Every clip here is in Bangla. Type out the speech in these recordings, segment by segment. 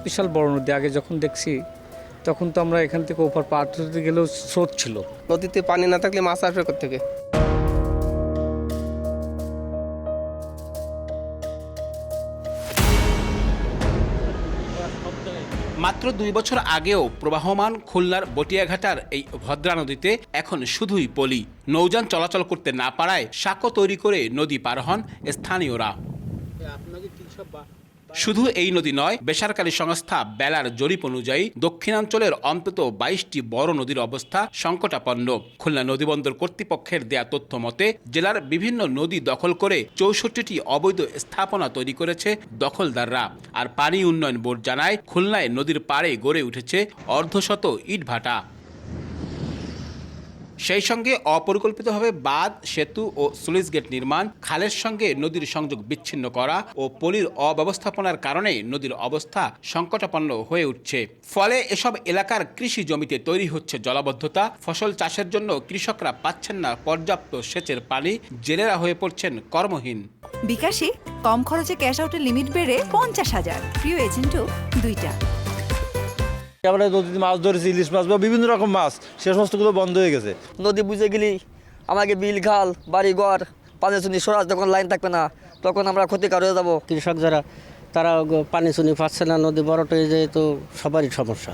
বিশাল বড় নদী। আগে যখন দেখছি তখন তো আমরা এখান থেকে ওপার পার হতে গেলেও স্রোত ছিল। নদীতে পানি না থাকলে মাছ আসবে কোত্থেকে? মাত্র 2 বছর আগেও প্রবাহমান খুলনার বটিয়াঘাটার এই ভদ্রা নদীতে এখন শুধুই পলি। নৌযান চলাচল করতে না পারায় সাঁকো তৈরি করে নদী পার হন স্থানীয়রা। শুধু এই নদী নয়, বেসরকারি সংস্থা বেলার জরিপ অনুযায়ী দক্ষিণাঞ্চলের অন্তত 22টি বড় নদীর অবস্থা সংকটাপন্ন। খুলনা নদীবন্দর কর্তৃপক্ষের দেয়া তথ্য মতে জেলার বিভিন্ন নদী দখল করে 64টি অবৈধ স্থাপনা তৈরি করেছে দখলদাররা। আর পানি উন্নয়ন বোর্ড জানায় খুলনায় নদীর পাড়ে গড়ে উঠেছে অর্ধশত ইটভাটা। সেই সঙ্গে অপরিকল্পিতভাবে বাঁধ, সেতু ও স্লুইস গেট নির্মাণ, খালের সঙ্গে নদীর সংযোগ বিচ্ছিন্ন করা ও পলির অব্যবস্থাপনার কারণে নদীর অবস্থা সংকটাপন্ন হয়ে উঠছে। ফলে এসব এলাকার কৃষি জমিতে তৈরি হচ্ছে জলাবদ্ধতা। ফসল চাষের জন্য কৃষকরা পাচ্ছেন না পর্যাপ্ত সেচের পানি, জেলেরা হয়ে পড়ছেন কর্মহীন। বিকাশে কম খরচে ক্যাশ আউটের লিমিট বেড়ে 50,000। প্রিয় এজেন্টও 2টা। আমরা নদীতে মাছ ধরেছি, ইলিশ মাছ বা বিভিন্ন রকম মাছ, সে সমস্তগুলো বন্ধ হয়ে গেছে। নদী বুঝে গেলি আমাকে বিল খাল বাড়ি ঘর পানি চুনি সরাস যখন লাইন থাকবে না তখন আমরা ক্ষতিকার হয়ে যাবো। কৃষক যারা তারা পানি চুনি পাচ্ছে না, নদী বরট হয়ে যায়, তো সবারই সমস্যা।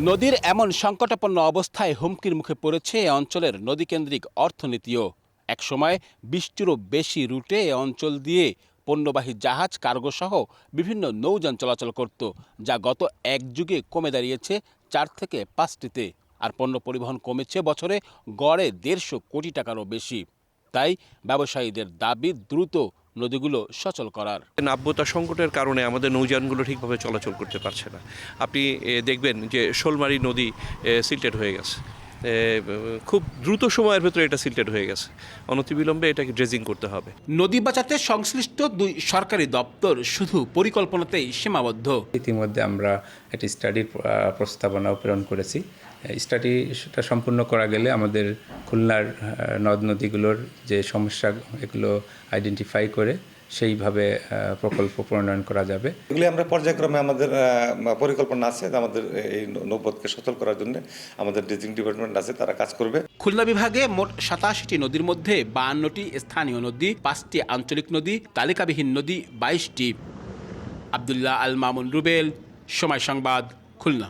নদীর এমন সংকটাপন্ন অবস্থায় হুমকির মুখে পড়েছে এ অঞ্চলের নদীকেন্দ্রিক অর্থনীতিও। একসময় 20টিরও বেশি রুটে এ অঞ্চল দিয়ে পণ্যবাহী জাহাজ, কার্গো সহ বিভিন্ন নৌযান চলাচল করত, যা গত এক যুগে কমে দাঁড়িয়েছে 4 থেকে 5টিতে। আর পণ্য পরিবহন কমেছে বছরে গড়ে 150 কোটি টাকারও বেশি। তাই ব্যবসায়ীদের দাবি দ্রুত নদীগুলো সচল করার। নাব্যতা সংকটের কারণে আমাদের নৌযানগুলো ঠিকভাবে চলাচল করতে পারছে না। আপনি দেখবেন যে শোলমারি নদী সিল্টেড হয়ে গেছে, খুব দ্রুত সময়ের ভেতরে এটা সিল্টেড হয়ে গেছে। অনতিবিলম্বে এটাকে ড্রেজিং করতে হবে। নদী বাঁচাতে সংশ্লিষ্ট 2 সরকারি দপ্তর শুধু পরিকল্পনাতেই সীমাবদ্ধ। ইতিমধ্যে আমরা একটি স্টাডির প্রস্তাবনা প্রেরণ করেছি। স্টাডিটা সম্পূর্ণ করা গেলে আমাদের খুলনার নদ নদীগুলোর যে সমস্যা, এগুলো আইডেন্টিফাই করে সেইভাবে প্রকল্প প্রণয়ন করা যাবে। এগুলি আমরা পর্যায়ক্রমে আমাদের পরিকল্পনা আছে। আমাদের এই নৌপথকে সচল করার জন্য আমাদের ড্রেজিং ডিপার্টমেন্ট আছে, তারা কাজ করবে। খুলনা বিভাগে মোট 87টি নদীর মধ্যে 52টি স্থানীয় নদী, 5টি আঞ্চলিক নদী, তালিকাবিহীন নদী 22টি। আব্দুল্লাহ আল মামুন রুবেল, সময় সংবাদ, খুলনা।